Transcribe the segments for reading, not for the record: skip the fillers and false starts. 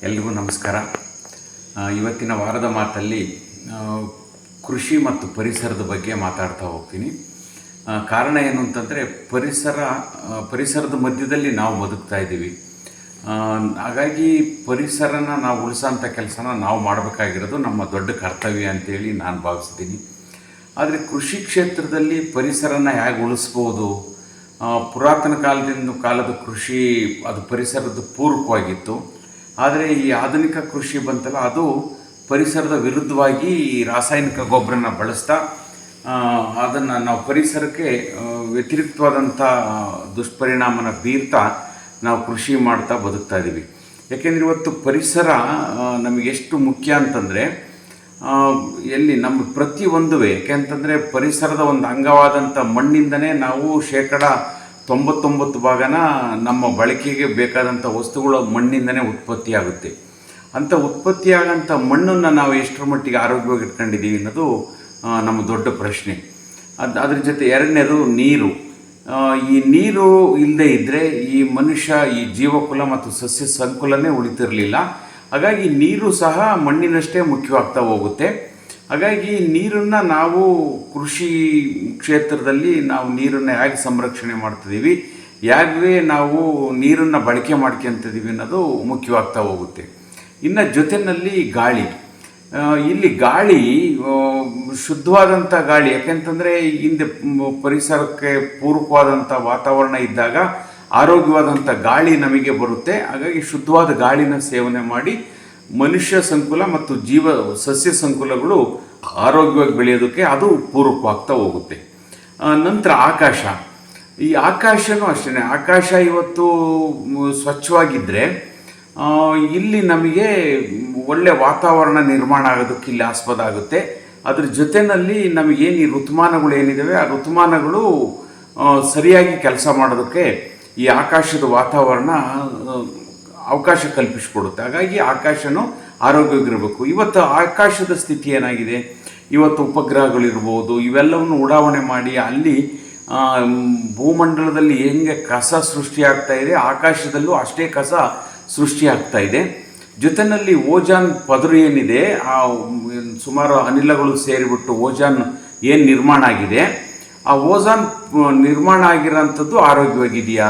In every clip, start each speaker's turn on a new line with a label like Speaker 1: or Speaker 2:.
Speaker 1: ಎಲ್ರಿಗೂ ನಮಸ್ಕಾರ. ಇವತ್ತಿನ ವಾರದ ಮಾತಲ್ಲಿ ಕೃಷಿ ಮತ್ತು ಪರಿಸರದ ಬಗ್ಗೆ ಮಾತಾಡ್ತಾ ಹೋಗ್ತೀನಿ. ಕಾರಣ ಏನು ಅಂತಂದರೆ ಪರಿಸರದ ಮಧ್ಯದಲ್ಲಿ ನಾವು ಬದುಕ್ತಾ ಇದ್ದೀವಿ. ಹಾಗಾಗಿ ಪರಿಸರನ ನಾವು ಉಳಿಸೋಂಥ ಕೆಲಸನ ನಾವು ಮಾಡಬೇಕಾಗಿರೋದು ನಮ್ಮ ದೊಡ್ಡ ಕರ್ತವ್ಯ ಅಂತೇಳಿ ನಾನು ಭಾವಿಸ್ತೀನಿ. ಆದರೆ ಕೃಷಿ ಕ್ಷೇತ್ರದಲ್ಲಿ ಪರಿಸರನ ಹೇಗೆ ಉಳಿಸ್ಬೋದು? ಪುರಾತನ ಕಾಲದ ಕೃಷಿ ಅದು ಪರಿಸರದ ಪೂರಕವಾಗಿತ್ತು. ಆದರೆ ಈ ಆಧುನಿಕ ಕೃಷಿ ಬಂತಲ್ಲ, ಅದು ಪರಿಸರದ ವಿರುದ್ಧವಾಗಿ ರಾಸಾಯನಿಕ ಗೊಬ್ಬರನ ಬಳಸ್ತಾ ಅದನ್ನು ನಾವು ಪರಿಸರಕ್ಕೆ ವ್ಯತಿರಿಕ್ತವಾದಂಥ ದುಷ್ಪರಿಣಾಮನ ಬೀರ್ತಾ ನಾವು ಕೃಷಿ ಮಾಡ್ತಾ ಬದುಕ್ತಾ ಇದ್ದೀವಿ. ಯಾಕೆಂದರೆ ಇವತ್ತು ಪರಿಸರ ನಮಗೆ ಎಷ್ಟು ಮುಖ್ಯ ಅಂತಂದರೆ ನಮ್ಮ ಪ್ರತಿಯೊಂದುವೇ, ಯಾಕೆಂತಂದರೆ ಪರಿಸರದ ಒಂದು ಅಂಗವಾದಂಥ ಮಣ್ಣಿಂದನೇ ನಾವು 99% ನಮ್ಮ ಬಳಕೆಗೆ ಬೇಕಾದಂಥ ವಸ್ತುಗಳು ಮಣ್ಣಿಂದನೇ ಉತ್ಪತ್ತಿಯಾಗುತ್ತೆ. ಅಂಥ ಉತ್ಪತ್ತಿಯಾಗಂಥ ಮಣ್ಣನ್ನು ನಾವು ಎಷ್ಟರ ಮಟ್ಟಿಗೆ ಆರೋಗ್ಯವಾಗಿ ಇಟ್ಕೊಂಡಿದ್ದೀವಿ ಅನ್ನೋದು ನಮ್ಮ ದೊಡ್ಡ ಪ್ರಶ್ನೆ. ಅದ್ರ ಜೊತೆ ಎರಡನೇದು ನೀರು. ಈ ನೀರು ಇಲ್ಲದೆ ಇದ್ದರೆ ಈ ಮನುಷ್ಯ, ಈ ಜೀವಕುಲ ಮತ್ತು ಸಸ್ಯ ಸಂಕುಲನೇ ಉಳಿತಿರಲಿಲ್ಲ. ಹಾಗಾಗಿ ನೀರು ಸಹ ಮಣ್ಣಿನಷ್ಟೇ ಮುಖ್ಯವಾಗ್ತಾ ಹೋಗುತ್ತೆ. ಹಾಗಾಗಿ ನೀರನ್ನು ನಾವು ಕೃಷಿ ಕ್ಷೇತ್ರದಲ್ಲಿ ನಾವು ನೀರನ್ನು ಹೇಗೆ ಸಂರಕ್ಷಣೆ ಮಾಡ್ತಿದ್ದೀವಿ, ಹೇಗೆ ನಾವು ನೀರನ್ನು ಬಳಕೆ ಮಾಡ್ಕೊತಿದ್ದೀವಿ ಅನ್ನೋದು ಮುಖ್ಯವಾಗ್ತಾ ಹೋಗುತ್ತೆ. ಇನ್ನು ಜೊತೆಯಲ್ಲಿ ಗಾಳಿ. ಇಲ್ಲಿ ಗಾಳಿ ಶುದ್ಧವಾದಂಥ ಗಾಳಿ, ಯಾಕೆಂತಂದರೆ ಹಿಂದೆ ಪರಿಸರಕ್ಕೆ ಪೂರಕವಾದಂಥ ವಾತಾವರಣ ಇದ್ದಾಗ ಆರೋಗ್ಯವಾದಂಥ ಗಾಳಿ ನಮಗೆ ಬರುತ್ತೆ. ಹಾಗಾಗಿ ಶುದ್ಧವಾದ ಗಾಳಿನ ಸೇವನೆ ಮಾಡಿ ಮನುಷ್ಯ ಸಂಕುಲ ಮತ್ತು ಸಸ್ಯ ಸಂಕುಲಗಳು ಆರೋಗ್ಯವಾಗಿ ಬೆಳೆಯೋದಕ್ಕೆ ಅದು ಪೂರಕವಾಗ್ತಾ ಹೋಗುತ್ತೆ. ನಂತರ ಆಕಾಶ. ಈ ಆಕಾಶನೂ ಅಷ್ಟೇ. ಆಕಾಶ ಇವತ್ತು ಸ್ವಚ್ಛವಾಗಿದ್ದರೆ ಇಲ್ಲಿ ನಮಗೆ ಒಳ್ಳೆಯ ವಾತಾವರಣ ನಿರ್ಮಾಣ ಆಗೋದಕ್ಕೆ ಇಲ್ಲಿ ಆಸ್ಪದ ಆಗುತ್ತೆ. ಅದ್ರ ಜೊತೆಯಲ್ಲಿ ನಮಗೇನು ಈ ಋತುಮಾನಗಳು ಏನಿದ್ದಾವೆ, ಆ ಋತುಮಾನಗಳು ಸರಿಯಾಗಿ ಕೆಲಸ ಮಾಡೋದಕ್ಕೆ ಈ ಆಕಾಶದ ವಾತಾವರಣ ಅವಕಾಶ ಕಲ್ಪಿಸಿಕೊಡುತ್ತೆ. ಹಾಗಾಗಿ ಆಕಾಶನೂ ಆರೋಗ್ಯವಾಗಿರಬೇಕು. ಇವತ್ತು ಆಕಾಶದ ಸ್ಥಿತಿ ಏನಾಗಿದೆ, ಇವತ್ತು ಉಪಗ್ರಹಗಳಿರ್ಬೋದು, ಇವೆಲ್ಲವನ್ನು ಉಡಾವಣೆ ಮಾಡಿ ಅಲ್ಲಿ ಭೂಮಂಡಲದಲ್ಲಿ ಹೆಂಗೆ ಕಸ ಸೃಷ್ಟಿಯಾಗ್ತಾ ಇದೆ, ಆಕಾಶದಲ್ಲೂ ಅಷ್ಟೇ ಕಸ ಸೃಷ್ಟಿಯಾಗ್ತಾ ಇದೆ. ಜೊತೆಯಲ್ಲಿ ಓಜಾನ್ ಪದರು ಏನಿದೆ, ಆ ಸುಮಾರು ಅನಿಲಗಳು ಸೇರಿಬಿಟ್ಟು ಓಜಾನ್ ಏನು ನಿರ್ಮಾಣ ಆಗಿದೆ, ಆ ಓಜಾನ್ ನಿರ್ಮಾಣ ಆಗಿರೋಂಥದ್ದು ಆರೋಗ್ಯವಾಗಿದೆಯಾ?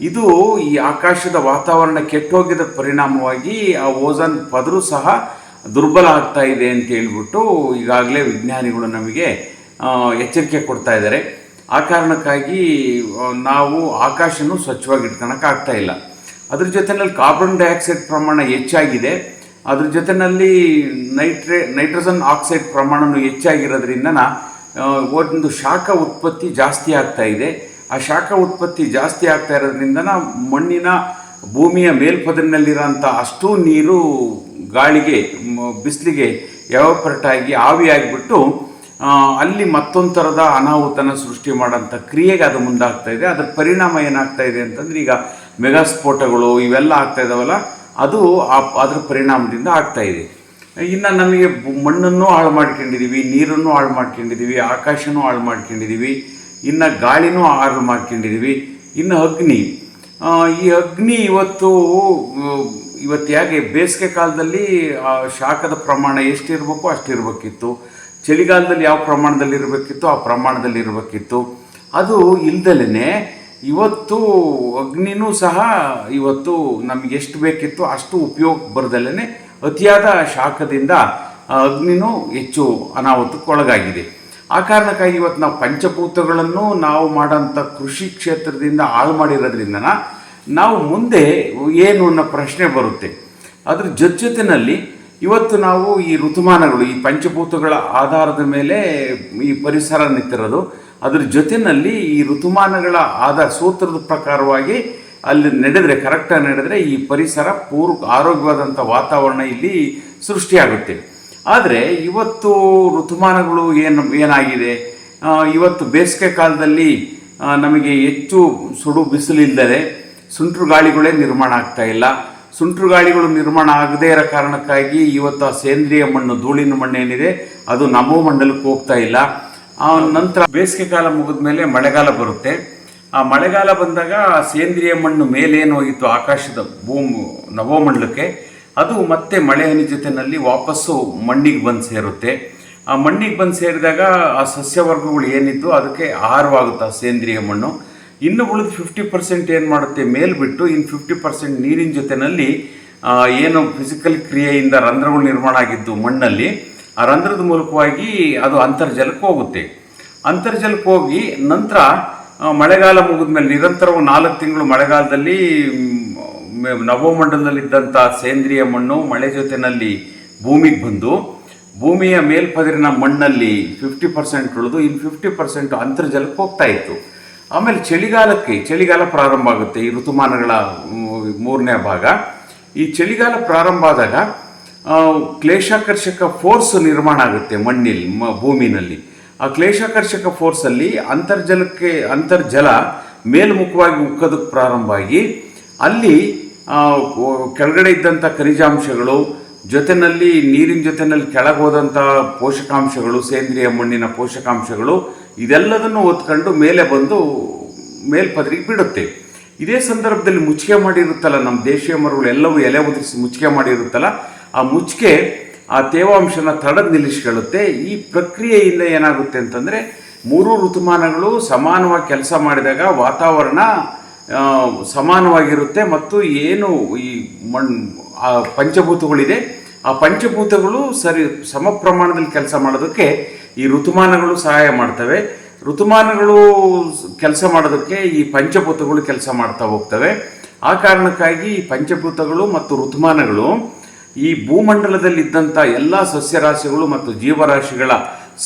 Speaker 1: ಇದು ಈ ಆಕಾಶದ ವಾತಾವರಣ ಕೆಟ್ಟೋಗಿದ ಪರಿಣಾಮವಾಗಿ ಆ ಓಜಾನ್ ಪದರು ಸಹ ದುರ್ಬಲ ಆಗ್ತಾ ಇದೆ ಅಂತ ಹೇಳ್ಬಿಟ್ಟು ಈಗಾಗಲೇ ವಿಜ್ಞಾನಿಗಳು ನಮಗೆ ಎಚ್ಚರಿಕೆ ಕೊಡ್ತಾ ಇದ್ದಾರೆ. ಆ ಕಾರಣಕ್ಕಾಗಿ ನಾವು ಆಕಾಶನೂ ಸ್ವಚ್ಛವಾಗಿ ಇಟ್ಕೊಳಕ್ಕಾಗ್ತಾ ಇಲ್ಲ. ಅದ್ರ ಜೊತೆಯಲ್ಲಿ ಕಾರ್ಬನ್ ಡೈಆಕ್ಸೈಡ್ ಪ್ರಮಾಣ ಹೆಚ್ಚಾಗಿದೆ. ಅದ್ರ ಜೊತೆಯಲ್ಲಿ ನೈಟ್ರೋಜನ್ ಆಕ್ಸೈಡ್ ಪ್ರಮಾಣವೂ ಹೆಚ್ಚಾಗಿರೋದ್ರಿಂದ ಒಂದು ಶಾಖ ಉತ್ಪತ್ತಿ ಜಾಸ್ತಿ ಆಗ್ತಾ ಇದೆ. ಆ ಶಾಖ ಉತ್ಪತ್ತಿ ಜಾಸ್ತಿ ಆಗ್ತಾ ಇರೋದ್ರಿಂದ ಮಣ್ಣಿನ ಭೂಮಿಯ ಮೇಲ್ಪದರಿನಲ್ಲಿರೋಂಥ ಅಷ್ಟೂ ನೀರು ಗಾಳಿಗೆ, ಬಿಸಿಲಿಗೆ ಎವಾಪರೇಟ್ ಆಗಿ ಆವಿಯಾಗಿಬಿಟ್ಟು ಅಲ್ಲಿ ಮತ್ತೊಂದು ಥರದ ಅನಾಹುತನ ಸೃಷ್ಟಿ ಮಾಡೋಂಥ ಕ್ರಿಯೆಗೆ ಅದು ಮುಂದಾಗ್ತಾ ಇದೆ. ಅದರ ಪರಿಣಾಮ ಏನಾಗ್ತಾ ಇದೆ ಅಂತಂದರೆ, ಈಗ ಮೆಗಾಸ್ಫೋಟಗಳು ಇವೆಲ್ಲ ಆಗ್ತಾ ಇದ್ದಾವಲ್ಲ, ಅದು ಅದರ ಪರಿಣಾಮದಿಂದ ಆಗ್ತಾ ಇದೆ. ಇನ್ನು ನಮಗೆ ಮಣ್ಣನ್ನು ಹಾಳು ಮಾಡ್ಕೊಂಡಿದ್ದೀವಿ, ನೀರನ್ನು ಹಾಳು ಮಾಡ್ಕೊಂಡಿದ್ದೀವಿ, ಆಕಾಶನೂ ಹಾಳು ಮಾಡ್ಕೊಂಡಿದ್ದೀವಿ, ಇನ್ನು ಗಾಳಿನೂ ಹಾಳು ಮಾಡ್ಕೊಂಡಿದ್ದೀವಿ. ಇನ್ನು ಅಗ್ನಿ. ಈ ಅಗ್ನಿ ಇವತ್ತು ಹೇಗೆ ಬೇಸಿಗೆ ಕಾಲದಲ್ಲಿ ಶಾಖದ ಪ್ರಮಾಣ ಎಷ್ಟಿರಬೇಕು ಅಷ್ಟಿರಬೇಕಿತ್ತು, ಚಳಿಗಾಲದಲ್ಲಿ ಯಾವ ಪ್ರಮಾಣದಲ್ಲಿ ಇರಬೇಕಿತ್ತು ಆ ಪ್ರಮಾಣದಲ್ಲಿ ಇರಬೇಕಿತ್ತು. ಅದು ಇಲ್ದಲೇ ಇವತ್ತು ಅಗ್ನಿನೂ ಸಹ ಇವತ್ತು ನಮಗೆ ಎಷ್ಟು ಬೇಕಿತ್ತು ಅಷ್ಟು ಉಪಯೋಗ ಬರದಲ್ಲೇ ಅತಿಯಾದ ಶಾಖದಿಂದ ಅಗ್ನಿನೂ ಹೆಚ್ಚು ಅನಾಹುತಕ್ಕೊಳಗಾಗಿದೆ. ಆ ಕಾರಣಕ್ಕಾಗಿ ಇವತ್ತು ನಾವು ಪಂಚಭೂತಗಳನ್ನು ನಾವು ಮಾಡೋಂಥ ಕೃಷಿ ಕ್ಷೇತ್ರದಿಂದ ಹಾಳು ಮಾಡಿರೋದ್ರಿಂದ ನಾವು ಮುಂದೆ ಏನು ಅನ್ನೋ ಪ್ರಶ್ನೆ ಬರುತ್ತೆ. ಅದ್ರ ಜೊತೆಯಲ್ಲಿ ಇವತ್ತು ನಾವು ಈ ಋತುಮಾನಗಳು, ಈ ಪಂಚಭೂತಗಳ ಆಧಾರದ ಮೇಲೆ ಈ ಪರಿಸರ ನಿಂತಿರೋದು. ಅದ್ರ ಜೊತೆಯಲ್ಲಿ ಈ ಋತುಮಾನಗಳ ಸೂತ್ರದ ಪ್ರಕಾರವಾಗಿ ಅಲ್ಲಿ ಕರೆಕ್ಟಾಗಿ ನಡೆದರೆ ಈ ಪರಿಸರ ಆರೋಗ್ಯವಾದಂಥ ವಾತಾವರಣ ಇಲ್ಲಿ ಸೃಷ್ಟಿಯಾಗುತ್ತೆ. ಆದರೆ ಇವತ್ತು ಋತುಮಾನಗಳು ಏನಾಗಿದೆ, ಇವತ್ತು ಬೇಸಿಗೆ ಕಾಲದಲ್ಲಿ ನಮಗೆ ಹೆಚ್ಚು ಸುಡು ಬಿಸಿಲಿಲ್ಲದೆ ಸುಂಟ್ರು ಗಾಳಿಗಳೇ ನಿರ್ಮಾಣ ಆಗ್ತಾ ಇಲ್ಲ. ಸುಂಟ್ರು ಗಾಳಿಗಳು ನಿರ್ಮಾಣ ಆಗದೇ ಇರೋ ಕಾರಣಕ್ಕಾಗಿ ಇವತ್ತು ಆ ಸೇಂದ್ರಿಯ ಮಣ್ಣು, ಧೂಳಿನ ಮಣ್ಣು ಏನಿದೆ ಅದು ನಭೋಮಂಡಲಕ್ಕೆ ಹೋಗ್ತಾ ಇಲ್ಲ. ನಂತರ ಬೇಸಿಗೆ ಕಾಲ ಮುಗಿದ ಮೇಲೆ ಮಳೆಗಾಲ ಬರುತ್ತೆ. ಆ ಮಳೆಗಾಲ ಬಂದಾಗ ಸೇಂದ್ರಿಯ ಮಣ್ಣು ಮೇಲೇನು ಹೋಗಿತ್ತು ಆಕಾಶದ ನಭೋಮಂಡಲಕ್ಕೆ, ಅದು ಮತ್ತೆ ಮಳೆ ಹನಿ ಜೊತೆಯಲ್ಲಿ ವಾಪಸ್ಸು ಮಣ್ಣಿಗೆ ಬಂದು ಸೇರುತ್ತೆ. ಆ ಮಣ್ಣಿಗೆ ಬಂದು ಸೇರಿದಾಗ ಆ ಸಸ್ಯವರ್ಗಗಳು ಏನಿದ್ದು ಅದಕ್ಕೆ ಆಹಾರವಾಗುತ್ತೆ ಆ ಸೇಂದ್ರಿಯ ಮಣ್ಣು. ಇನ್ನು ಉಳಿದು 50% ಏನು ಮಾಡುತ್ತೆ ಮೇಲ್ಬಿಟ್ಟು, ಇನ್ನು 50% ನೀರಿನ ಜೊತೆಯಲ್ಲಿ ಏನು ಫಿಸಿಕಲ್ ಕ್ರಿಯೆಯಿಂದ ರಂಧ್ರಗಳು ನಿರ್ಮಾಣ ಆಗಿದ್ದು ಮಣ್ಣಲ್ಲಿ, ಆ ರಂಧ್ರದ ಮೂಲಕವಾಗಿ ಅದು ಅಂತರ್ಜಲಕ್ಕೆ ಹೋಗುತ್ತೆ. ಅಂತರ್ಜಲಕ್ಕೆ ಹೋಗಿ ನಂತರ ಮಳೆಗಾಲ ಮುಗಿದ್ಮೇಲೆ ನಿರಂತರವಾಗಿ 4 ತಿಂಗಳು ಮಳೆಗಾಲದಲ್ಲಿ ನವಮಂಡಲದಲ್ಲಿದ್ದಂಥ ಸೇಂದ್ರಿಯ ಮಣ್ಣು ಮಳೆ ಜೊತೆಯಲ್ಲಿ ಭೂಮಿಗೆ ಬಂದು ಭೂಮಿಯ ಮೇಲ್ಪದರಿನ ಮಣ್ಣಲ್ಲಿ 50% ಉಳಿದು ಇನ್ನು 50% ಅಂತರ್ಜಲಕ್ಕೆ ಹೋಗ್ತಾ ಇತ್ತು. ಆಮೇಲೆ ಚಳಿಗಾಲ ಪ್ರಾರಂಭ ಆಗುತ್ತೆ. ಈ ಋತುಮಾನಗಳ 3ನೇ ಭಾಗ. ಈ ಚಳಿಗಾಲ ಪ್ರಾರಂಭ ಆದಾಗ ಕ್ಲೇಶಾಕರ್ಷಕ ಫೋರ್ಸ್ ನಿರ್ಮಾಣ ಆಗುತ್ತೆ ಭೂಮಿನಲ್ಲಿ. ಆ ಕ್ಲೇಶಾಕರ್ಷಕ ಫೋರ್ಸಲ್ಲಿ ಅಂತರ್ಜಲ ಮೇಲ್ಮುಖವಾಗಿ ಉಕ್ಕೋದಕ್ಕೆ ಪ್ರಾರಂಭ ಆಗಿ ಅಲ್ಲಿ ಕೆಳಗಡೆ ಇದ್ದಂಥ ಖನಿಜಾಂಶಗಳು ಜೊತೆಯಲ್ಲಿ ನೀರಿನ ಜೊತೆಯಲ್ಲಿ ಕೆಳಗೆ ಹೋದಂಥ ಪೋಷಕಾಂಶಗಳು, ಸೇಂದ್ರಿಯ ಮಣ್ಣಿನ ಪೋಷಕಾಂಶಗಳು ಇದೆಲ್ಲದನ್ನು ಹೊತ್ಕೊಂಡು ಮೇಲೆ ಬಂದು ಮೇಲ್ಪದರಿಗೆ ಬಿಡುತ್ತೆ. ಇದೇ ಸಂದರ್ಭದಲ್ಲಿ ಮುಚ್ಚಿಗೆ ಮಾಡಿರುತ್ತಲ್ಲ, ನಮ್ಮ ದೇಶೀಯ ಮರಗಳು ಎಲ್ಲವೂ ಎಲೆ ಉದುರಿಸಿ ಮುಚ್ಚಿಗೆ ಮಾಡಿರುತ್ತಲ್ಲ, ಆ ಮುಚ್ಚಿಗೆ ಆ ತೇವಾಂಶನ ತಡೆದು ನಿಲ್ಲಿಸ್ಕೊಳ್ಳುತ್ತೆ. ಈ ಪ್ರಕ್ರಿಯೆಯಿಂದ ಏನಾಗುತ್ತೆ ಅಂತಂದರೆ 3 ಋತುಮಾನಗಳು ಸಮಾನವಾಗಿ ಕೆಲಸ ಮಾಡಿದಾಗ ವಾತಾವರಣ ಸಮಾನವಾಗಿರುತ್ತೆ. ಮತ್ತು ಏನು ಈ ಆ ಪಂಚಭೂತಗಳಿದೆ, ಆ ಪಂಚಭೂತಗಳು ಸಮ ಪ್ರಮಾಣದಲ್ಲಿ ಕೆಲಸ ಮಾಡೋದಕ್ಕೆ ಈ ಋತುಮಾನಗಳು ಸಹಾಯ ಮಾಡ್ತವೆ. ಋತುಮಾನಗಳು ಕೆಲಸ ಮಾಡೋದಕ್ಕೆ ಈ ಪಂಚಭೂತಗಳು ಕೆಲಸ ಮಾಡ್ತಾ ಹೋಗ್ತವೆ. ಆ ಕಾರಣಕ್ಕಾಗಿ ಈ ಪಂಚಭೂತಗಳು ಮತ್ತು ಋತುಮಾನಗಳು ಈ ಭೂಮಂಡಲದಲ್ಲಿದ್ದಂಥ ಎಲ್ಲ ಸಸ್ಯರಾಶಿಗಳು ಮತ್ತು ಜೀವರಾಶಿಗಳ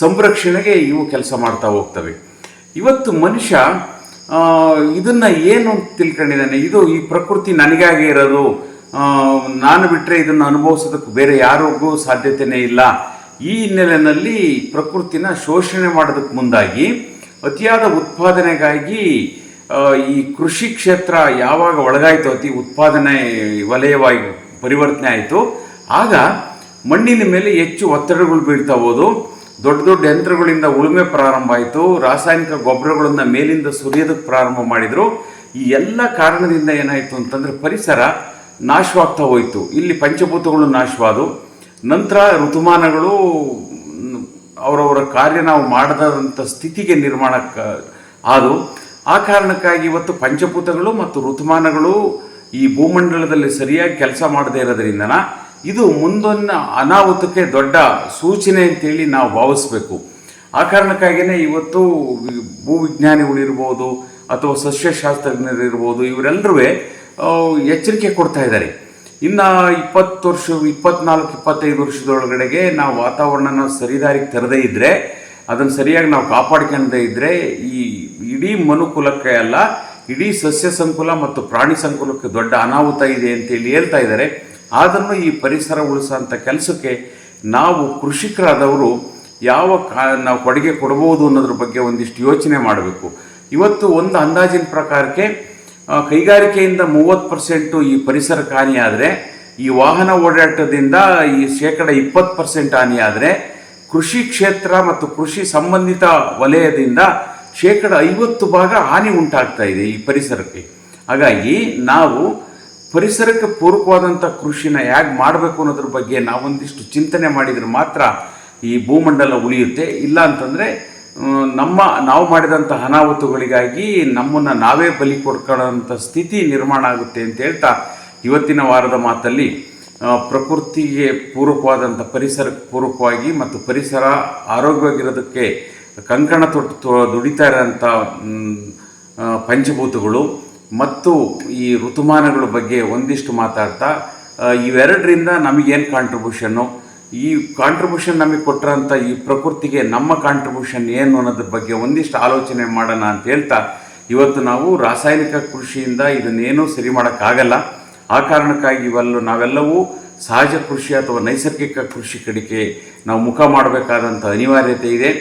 Speaker 1: ಸಂರಕ್ಷಣೆಗೆ ಇವು ಕೆಲಸ ಮಾಡ್ತಾ ಹೋಗ್ತವೆ. ಇವತ್ತು ಮನುಷ್ಯ ಇದನ್ನು ಏನು ತಿಳ್ಕೊಂಡಿದ್ದಾನೆ, ಈ ಪ್ರಕೃತಿ ನನಗಾಗಿ ಇರೋದು, ನಾನು ಬಿಟ್ಟರೆ ಇದನ್ನು ಅನುಭವಿಸೋದಕ್ಕೆ ಬೇರೆ ಯಾರಿಗೂ ಸಾಧ್ಯತೆಯೇ ಇಲ್ಲ. ಈ ಹಿನ್ನೆಲೆಯಲ್ಲಿ ಪ್ರಕೃತಿನ ಶೋಷಣೆ ಮಾಡೋದಕ್ಕೆ ಮುಂದಾಗಿ ಅತಿಯಾದ ಉತ್ಪಾದನೆಗಾಗಿ ಈ ಕೃಷಿ ಕ್ಷೇತ್ರ ಯಾವಾಗ ಒಳಗಾಯಿತು, ಅತಿ ಉತ್ಪಾದನೆ ವಲಯವಾಗಿ ಪರಿವರ್ತನೆ ಆಯಿತು, ಆಗ ಮಣ್ಣಿನ ಮೇಲೆ ಹೆಚ್ಚು ಒತ್ತಡಗಳು ಬೀಳ್ತಾ ಹೋದು. ದೊಡ್ಡ ದೊಡ್ಡ ಯಂತ್ರಗಳಿಂದ ಉಳುಮೆ ಪ್ರಾರಂಭ ಆಯಿತು. ರಾಸಾಯನಿಕ ಗೊಬ್ಬರಗಳನ್ನು ಮೇಲಿಂದ ಸುರಿಯೋದಕ್ಕೆ ಪ್ರಾರಂಭ ಮಾಡಿದರು. ಈ ಎಲ್ಲ ಕಾರಣದಿಂದ ಏನಾಯಿತು ಅಂತಂದರೆ ಪರಿಸರ ನಾಶವಾಗ್ತಾ ಹೋಯಿತು. ಇಲ್ಲಿ ಪಂಚಭೂತಗಳು ನಾಶವಾದವು. ನಂತರ ಋತುಮಾನಗಳು ಅವರವರ ಕಾರ್ಯ ನಾವು ಮಾಡದಂಥ ಸ್ಥಿತಿಗೆ ನಿರ್ಮಾಣ ಆದವು. ಆ ಕಾರಣಕ್ಕಾಗಿ ಇವತ್ತು ಪಂಚಭೂತಗಳು ಮತ್ತು ಋತುಮಾನಗಳು ಈ ಭೂಮಂಡಲದಲ್ಲಿ ಸರಿಯಾಗಿ ಕೆಲಸ ಮಾಡದೇ ಇರೋದ್ರಿಂದ ಇದು ಮುಂದೊಂದು ಅನಾಹುತಕ್ಕೆ ದೊಡ್ಡ ಸೂಚನೆ ಅಂತೇಳಿ ನಾವು ಭಾವಿಸ್ಬೇಕು. ಆ ಕಾರಣಕ್ಕಾಗಿಯೇ ಇವತ್ತು ಭೂವಿಜ್ಞಾನಿಗಳಿರ್ಬೋದು ಅಥವಾ ಸಸ್ಯಶಾಸ್ತ್ರಜ್ಞರಿರ್ಬೋದು, ಇವರೆಲ್ಲರೂ ಎಚ್ಚರಿಕೆ ಕೊಡ್ತಾ ಇದ್ದಾರೆ. ಇನ್ನು 20 ವರ್ಷ, 24, 25 ವರ್ಷದೊಳಗಡೆಗೆ ನಾವು ವಾತಾವರಣನ ಸರಿದಾರಿಗೆ ತರದೇ ಇದ್ದರೆ, ಅದನ್ನು ಸರಿಯಾಗಿ ನಾವು ಕಾಪಾಡ್ಕೊಂಡೇ ಇದ್ದರೆ ಈ ಇಡೀ ಮನುಕುಲಕ್ಕೆ ಅಲ್ಲ, ಇಡೀ ಸಸ್ಯ ಸಂಕುಲ ಮತ್ತು ಪ್ರಾಣಿ ಸಂಕುಲಕ್ಕೆ ದೊಡ್ಡ ಅನಾಹುತ ಇದೆ ಅಂತೇಳಿ ಹೇಳ್ತಾ ಇದ್ದಾರೆ. ಆದರೂ ಈ ಪರಿಸರ ಉಳಿಸೋಂಥ ಕೆಲಸಕ್ಕೆ ನಾವು ಕೃಷಿಕರಾದವರು ನಾವು ಕೊಡುಗೆ ಕೊಡ್ಬೋದು ಅನ್ನೋದ್ರ ಬಗ್ಗೆ ಒಂದಿಷ್ಟು ಯೋಚನೆ ಮಾಡಬೇಕು. ಇವತ್ತು ಒಂದು ಅಂದಾಜಿನ ಪ್ರಕಾರಕ್ಕೆ ಕೈಗಾರಿಕೆಯಿಂದ 30% ಈ ಪರಿಸರಕ್ಕೆ ಹಾನಿಯಾದರೆ, ಈ ವಾಹನ ಓಡಾಟದಿಂದ ಈ 20% ಹಾನಿಯಾದರೆ, ಕೃಷಿ ಕ್ಷೇತ್ರ ಮತ್ತು ಕೃಷಿ ಸಂಬಂಧಿತ ವಲಯದಿಂದ 50% ಹಾನಿ ಉಂಟಾಗ್ತಾ ಇದೆ ಈ ಪರಿಸರಕ್ಕೆ. ಹಾಗಾಗಿ ನಾವು ಪರಿಸರಕ್ಕೆ ಪೂರಕವಾದಂಥ ಕೃಷಿನ ಹೇಗೆ ಮಾಡಬೇಕು ಅನ್ನೋದ್ರ ಬಗ್ಗೆ ನಾವೊಂದಿಷ್ಟು ಚಿಂತನೆ ಮಾಡಿದರೆ ಮಾತ್ರ ಈ ಭೂಮಂಡಲ ಉಳಿಯುತ್ತೆ. ಇಲ್ಲ ಅಂತಂದರೆ ನಾವು ಮಾಡಿದಂಥ ಅನಾಹುತಗಳಿಗಾಗಿ ನಮ್ಮನ್ನು ನಾವೇ ಬಲಿ ಕೊಡ್ಕೊಳ್ಳೋಂಥ ಸ್ಥಿತಿ ನಿರ್ಮಾಣ ಆಗುತ್ತೆ ಅಂತ ಹೇಳ್ತಾ ಇವತ್ತಿನ ವಾರದ ಮಾತಲ್ಲಿ ಪ್ರಕೃತಿಗೆ ಪೂರಕವಾದಂಥ ಪರಿಸರಕ್ಕೆ ಪೂರಕವಾಗಿ ಮತ್ತು ಪರಿಸರ ಆರೋಗ್ಯವಾಗಿರೋದಕ್ಕೆ ಕಂಕಣ ತೊಟ್ಟು ದುಡಿತಾ ಇರೋಂಥ ಪಂಚಭೂತಗಳು ಮತ್ತು ಈ ಋತುಮಾನಗಳ ಬಗ್ಗೆ ಒಂದಿಷ್ಟು ಮಾತಾಡ್ತಾ ಇವೆರಡರಿಂದ ನಮಗೇನು ಕಾಂಟ್ರಿಬ್ಯೂಷನ್ನು, ಈ ಕಾಂಟ್ರಿಬ್ಯೂಷನ್ ನಮಗೆ ಕೊಟ್ಟಿರೋಂಥ ಈ ಪ್ರಕೃತಿಗೆ ನಮ್ಮ ಕಾಂಟ್ರಿಬ್ಯೂಷನ್ ಏನು ಅನ್ನೋದ್ರ ಬಗ್ಗೆ ಒಂದಿಷ್ಟು ಆಲೋಚನೆ ಮಾಡೋಣ ಅಂತ ಹೇಳ್ತಾ ಇವತ್ತು ನಾವು ರಾಸಾಯನಿಕ ಕೃಷಿಯಿಂದ ಇದನ್ನೇನೂ ಸರಿ ಮಾಡೋಕ್ಕಾಗಲ್ಲ. ಆ ಕಾರಣಕ್ಕಾಗಿ ನಾವೆಲ್ಲವೂ ಸಹಜ ಕೃಷಿ ಅಥವಾ ನೈಸರ್ಗಿಕ ಕೃಷಿ ಕಡೆಗೆ ನಾವು ಮುಖ ಮಾಡಬೇಕಾದಂಥ ಅನಿವಾರ್ಯತೆ ಇದೆ.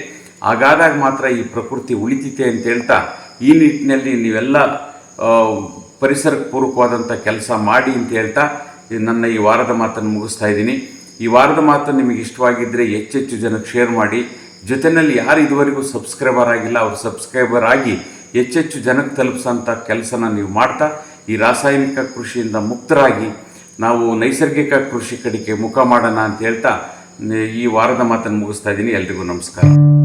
Speaker 1: ಹಾಗಾದಾಗ ಮಾತ್ರ ಈ ಪ್ರಕೃತಿ ಉಳಿತೈತೆ ಅಂತ ಹೇಳ್ತಾ ಈ ನಿಟ್ಟಿನಲ್ಲಿ ನೀವೆಲ್ಲ ಪರಿಸರಕ್ಕೆ ಪೂರಕವಾದಂಥ ಕೆಲಸ ಮಾಡಿ ಅಂತ ಹೇಳ್ತಾ ನನ್ನ ಈ ವಾರದ ಮಾತನ್ನು ಮುಗಿಸ್ತಾ ಇದ್ದೀನಿ. ಈ ವಾರದ ಮಾತು ನಿಮಗೆ ಇಷ್ಟವಾಗಿದ್ದರೆ ಹೆಚ್ಚೆಚ್ಚು ಜನಕ್ಕೆ ಶೇರ್ ಮಾಡಿ. ಜೊತೆಯಲ್ಲಿ ಯಾರು ಇದುವರೆಗೂ ಸಬ್ಸ್ಕ್ರೈಬರ್ ಆಗಿಲ್ಲ ಅವರು ಸಬ್ಸ್ಕ್ರೈಬರ್ ಆಗಿ ಹೆಚ್ಚೆಚ್ಚು ಜನಕ್ಕೆ ತಲುಪಿಸೋಂಥ ಕೆಲಸನ ನೀವು ಮಾಡ್ತಾ ಈ ರಾಸಾಯನಿಕ ಕೃಷಿಯಿಂದ ಮುಕ್ತರಾಗಿ ನಾವು ನೈಸರ್ಗಿಕ ಕೃಷಿ ಕಡೆಗೆ ಮುಖ ಮಾಡೋಣ ಅಂತ ಹೇಳ್ತಾ ಈ ವಾರದ ಮಾತನ್ನು ಮುಗಿಸ್ತಾ ಇದ್ದೀನಿ. ಎಲ್ರಿಗೂ ನಮಸ್ಕಾರ.